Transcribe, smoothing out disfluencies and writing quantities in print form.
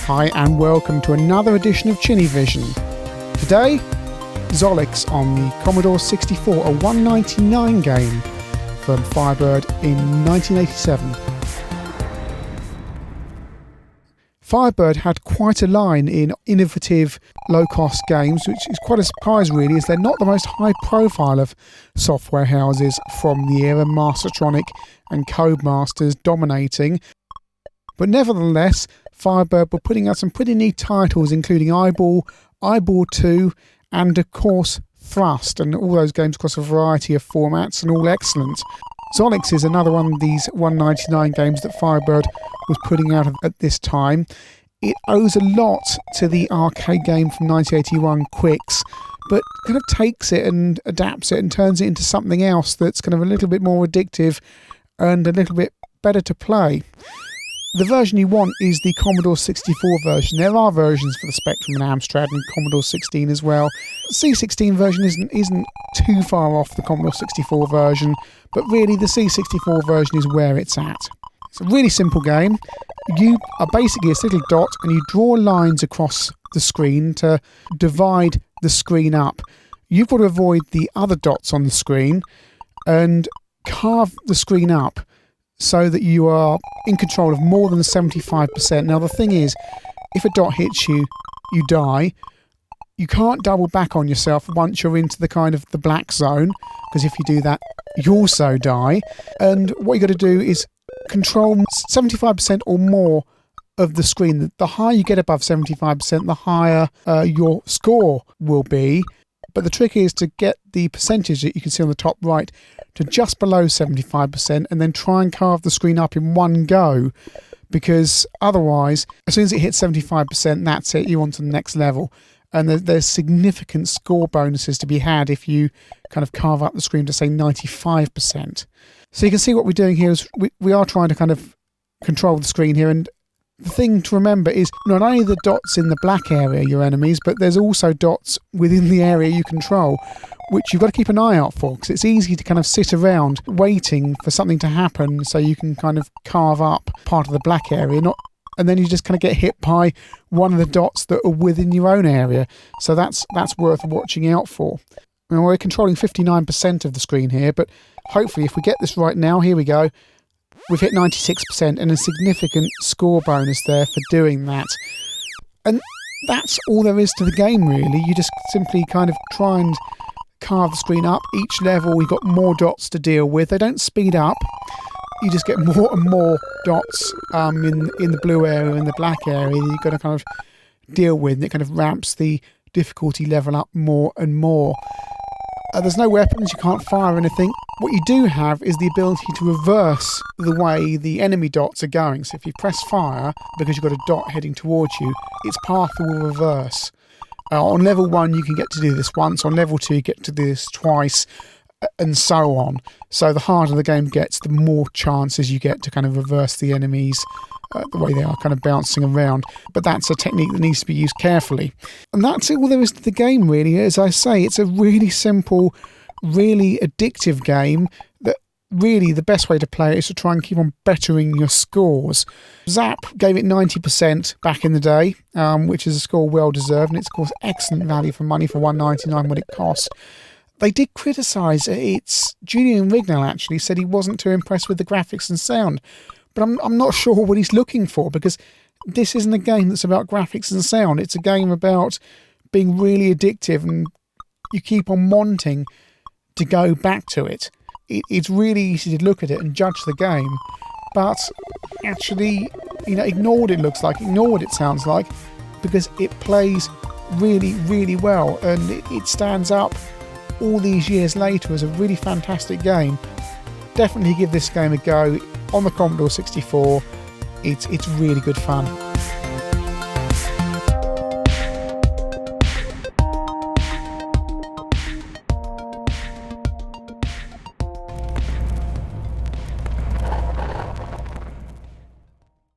Hi and welcome to another edition of ChinnyVision. Today, Zolyx on the Commodore 64, a 199 game from Firebird in 1987. Firebird had quite a line in innovative low-cost games, which is quite a surprise really, as they're not the most high-profile of software houses from the era, Mastertronic and Codemasters dominating. But nevertheless, Firebird were putting out some pretty neat titles, including Eyeball, Eyeball 2, and of course Thrust, and all those games across a variety of formats and all excellent. Zolyx is another one of these 199 games that Firebird was putting out at this time. It owes a lot to the arcade game from 1981, Quicks, but kind of takes it and adapts it and turns it into something else that's kind of a little bit more addictive and a little bit better to play. The version you want is the Commodore 64 version. There are versions for the Spectrum and Amstrad and Commodore 16 as well. The C16 version isn't too far off the Commodore 64 version, but really the C64 version is where it's at. It's a really simple game. You are basically a little dot and you draw lines across the screen to divide the screen up. You've got to avoid the other dots on the screen and carve the screen up so that you are in control of more than 75%. Now the thing is, if a dot hits you, you die. You can't double back on yourself once you're into the kind of the black zone, because if you do that, you also die. And what you got to do is control 75% or more of the screen. The higher you get above 75%, the higher your score will be. But the trick is to get the percentage that you can see on the top right to just below 75% and then try and carve the screen up in one go, because otherwise, as soon as it hits 75%, that's it, you're on to the next level. And there's significant score bonuses to be had if you kind of carve up the screen to say 95%. So you can see what we're doing here is we are trying to kind of control the screen here, and the thing to remember is not only the dots in the black area, your enemies, but there's also dots within the area you control, which you've got to keep an eye out for, because it's easy to kind of sit around waiting for something to happen so you can kind of carve up part of the black area, and then you just kind of get hit by one of the dots that are within your own area. So that's worth watching out for. Now, we're controlling 59% of the screen here, but hopefully if we get this right now, here we go. We've hit 96% and a significant score bonus there for doing that. And that's all there is to the game, really. You just simply kind of try and carve the screen up. Each level, we've got more dots to deal with. They don't speed up. You just get more and more dots in the blue area and the black area that you've got to kind of deal with. And it kind of ramps the difficulty level up more and more. There's no weapons, you can't fire anything. What you do have is the ability to reverse the way the enemy dots are going. So if you press fire, because you've got a dot heading towards you, its path will reverse. On level 1 you can get to do this once, on level 2 you get to do this twice, and so on. So the harder the game gets, the more chances you get to kind of reverse the enemies the way they are kind of bouncing around. But that's a technique that needs to be used carefully. And that's all there is to the game, really. As I say, it's a really simple, really addictive game that really the best way to play it is to try and keep on bettering your scores. Zap gave it 90% back in the day, which is a score well deserved, and it's of course excellent value for money for $1.99 what it cost. They did criticise it. Julian Rignall actually said he wasn't too impressed with the graphics and sound. But I'm not sure what he's looking for, because this isn't a game that's about graphics and sound. It's a game about being really addictive, and you keep on wanting to go back to it. It's really easy to look at it and judge the game, but actually, ignore what it looks like, ignore what it sounds like, because it plays really, really well, and it stands up all these years later as a really fantastic game. Definitely give this game a go on the Commodore 64. It's really good fun.